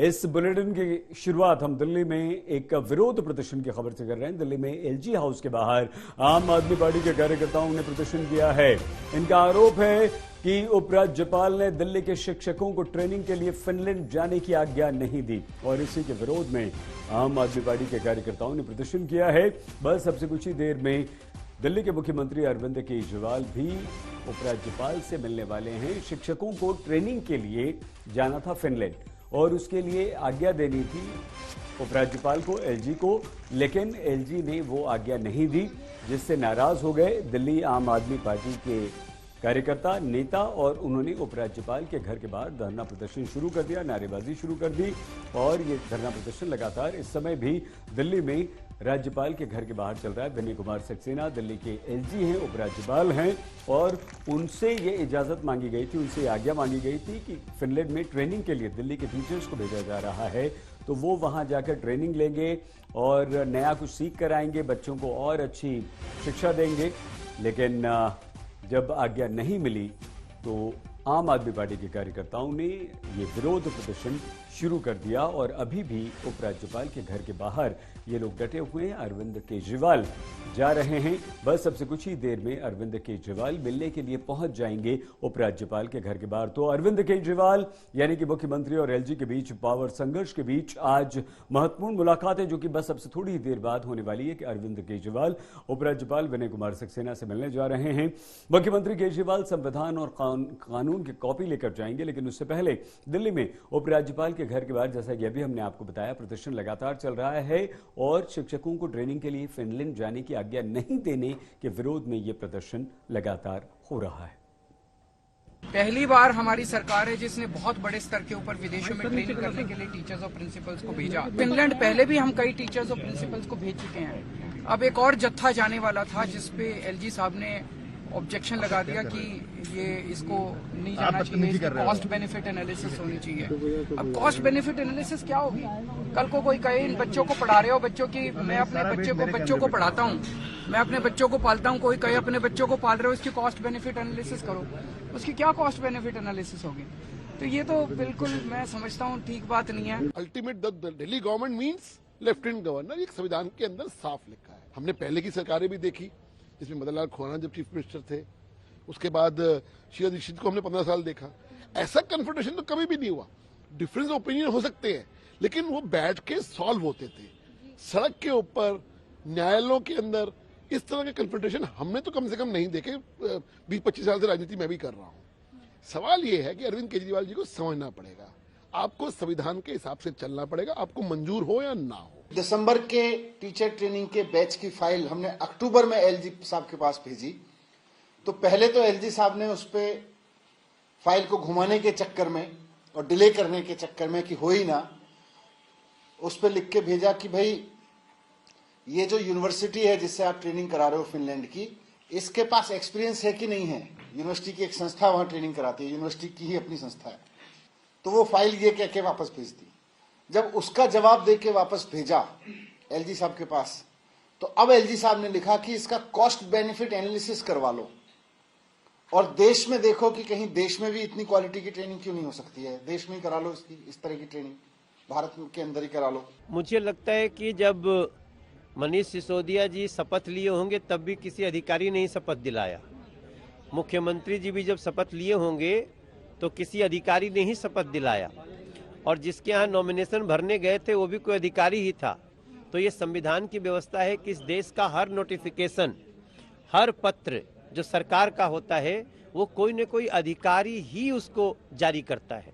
इस बुलेटिन की शुरुआत हम दिल्ली में एक विरोध प्रदर्शन की खबर से कर रहे हैं। दिल्ली में एलजी हाउस के बाहर आम आदमी पार्टी के कार्यकर्ताओं ने प्रदर्शन किया है। इनका आरोप है कि उपराज्यपाल ने दिल्ली के शिक्षकों को ट्रेनिंग के लिए फिनलैंड जाने की आज्ञा नहीं दी और इसी के विरोध में आम आदमी पार्टी के कार्यकर्ताओं ने प्रदर्शन किया है। बस अब से कुछ ही देर में दिल्ली के मुख्यमंत्री अरविंद केजरीवाल भी उपराज्यपाल से मिलने वाले हैं। शिक्षकों को ट्रेनिंग के लिए जाना था फिनलैंड और उसके लिए आज्ञा देनी थी उपराज्यपाल को, एलजी को, लेकिन एलजी ने वो आज्ञा नहीं दी, जिससे नाराज हो गए दिल्ली आम आदमी पार्टी के कार्यकर्ता नेता और उन्होंने उपराज्यपाल के घर के बाहर धरना प्रदर्शन शुरू कर दिया, नारेबाजी शुरू कर दी। और ये धरना प्रदर्शन लगातार इस समय भी दिल्ली में राज्यपाल के घर के बाहर चल रहा है। विनय कुमार सक्सेना दिल्ली के एलजी हैं, उपराज्यपाल हैं और उनसे ये इजाजत मांगी गई थी, उनसे आज्ञा मांगी गई थी कि फिनलैंड में ट्रेनिंग के लिए दिल्ली के टीचर्स को भेजा जा रहा है, तो वो वहां जाकर ट्रेनिंग लेंगे और नया कुछ सीख कर आएंगे, बच्चों को और अच्छी शिक्षा देंगे। लेकिन जब आज्ञा नहीं मिली तो आम आदमी पार्टी के कार्यकर्ताओं ने ये विरोध प्रदर्शन शुरू कर दिया और अभी भी उपराज्यपाल के घर के बाहर ये लोग डटे हुए हैं। अरविंद केजरीवाल जा रहे हैं। बस अब से कुछ ही देर में अरविंद केजरीवाल मिलने के लिए पहुंच जाएंगे उपराज्यपाल के घर के बाहर। तो अरविंद केजरीवाल यानी कि मुख्यमंत्री और एलजी के बीच पावर संघर्ष के बीच आज महत्वपूर्ण मुलाकात है, जो कि बस अब से थोड़ी ही देर बाद होने वाली है कि अरविंद केजरीवाल उपराज्यपाल विनय कुमार सक्सेना से मिलने जा रहे हैं। मुख्यमंत्री केजरीवाल संविधान और कानून की कॉपी लेकर जाएंगे, लेकिन उससे पहले दिल्ली में उपराज्यपाल के घर के बाहर, जैसा कि अभी हमने आपको बताया, प्रदर्शन लगातार चल रहा है और शिक्षकों को ट्रेनिंग के लिए फिनलैंड जाने की आज्ञा नहीं देने के विरोध में यह प्रदर्शन लगातार हो रहा है। पहली बार हमारी सरकार है जिसने बहुत बड़े स्तर के ऊपर विदेशों में ट्रेनिंग करने के लिए टीचर्स और प्रिंसिपल्स को भेजा। फिनलैंड पहले भी हम कई टीचर्स और प्रिंसिपल्स को भेज चुके हैं। अब एक और जत्था जाने वाला था जिसपे एलजी साहब ने ऑब्जेक्शन लगा दिया कि ये इसको नहीं जाना चाहिए, कॉस्ट बेनिफिट एनालिसिस होनी चाहिए। अब कॉस्ट बेनिफिट एनालिसिस क्या होगी? कल को कोई कहे इन बच्चों को पढ़ा रहे हो, बच्चों की, मैं अपने बच्चों को पढ़ाता हूँ, मैं अपने बच्चों को पालता हूँ, कोई कहे अपने बच्चों को पाल रहे हो, इसकी कॉस्ट बेनिफिट एनालिसिस करो। उसकी क्या कॉस्ट बेनिफिट एनालिसिस होगी? तो ये तो बिल्कुल मैं समझता हूँ ठीक बात नहीं है। Ultimate the Delhi government means lieutenant governor, एक संविधान के अंदर साफ लिखा है। हमने पहले की सरकारें भी देखी, जिसमें मदन लाल खुराना जब चीफ मिनिस्टर थे, उसके बाद शीला दीक्षित को हमने 15 साल देखा। ऐसा कन्फ्रंटेशन तो कभी भी नहीं हुआ। डिफरेंस ऑपिनियन हो सकते हैं, लेकिन वो बैठ के सॉल्व होते थे। सड़क के ऊपर, न्यायालयों के अंदर इस तरह के कन्फ्रंटेशन हमने तो कम से कम नहीं देखे। 20-25 साल से राजनीति मैं भी कर रहा हूँ। सवाल ये है कि अरविंद केजरीवाल जी को समझना पड़ेगा, आपको संविधान के हिसाब से चलना पड़ेगा, आपको मंजूर हो या ना हो। दिसंबर के टीचर ट्रेनिंग के बैच की फाइल हमने अक्टूबर में एलजी साहब के पास भेजी, तो पहले तो एलजी साहब ने उस पे फाइल को घुमाने के चक्कर में और डिले करने के चक्कर में कि हो ही ना, उस पे लिख के भेजा कि भाई ये जो यूनिवर्सिटी है जिससे आप ट्रेनिंग करा रहे हो फिनलैंड की, इसके पास एक्सपीरियंस है कि नहीं है। यूनिवर्सिटी की एक संस्था वहां ट्रेनिंग कराती है, यूनिवर्सिटी की ही अपनी संस्था है। तो वो फाइल ये कह के वापस भेज दी। जब उसका जवाब दे के वापस भेजा एलजी साहब के पास, तो अब एलजी साहब ने लिखा कि इसका कॉस्ट बेनिफिट एनालिसिस करवा लो और देश में देखो कि कहीं देश में भी इतनी क्वालिटी की ट्रेनिंग क्यों नहीं हो सकती है, देश में ही करा लो इसकी, इस तरह की ट्रेनिंग भारत के अंदर ही करा लो। मुझे लगता है कि जब मनीष सिसोदिया जी शपथ लिए होंगे तब भी किसी अधिकारी ने ही शपथ दिलाया। मुख्यमंत्री जी भी जब शपथ लिए होंगे तो किसी अधिकारी ने ही शपथ दिलाया, और जिसके यहाँ नॉमिनेशन भरने गए थे वो भी कोई अधिकारी ही था। तो ये संविधान की व्यवस्था है कि इस देश का हर नोटिफिकेशन, हर पत्र जो सरकार का होता है वो कोई न कोई अधिकारी ही उसको जारी करता है।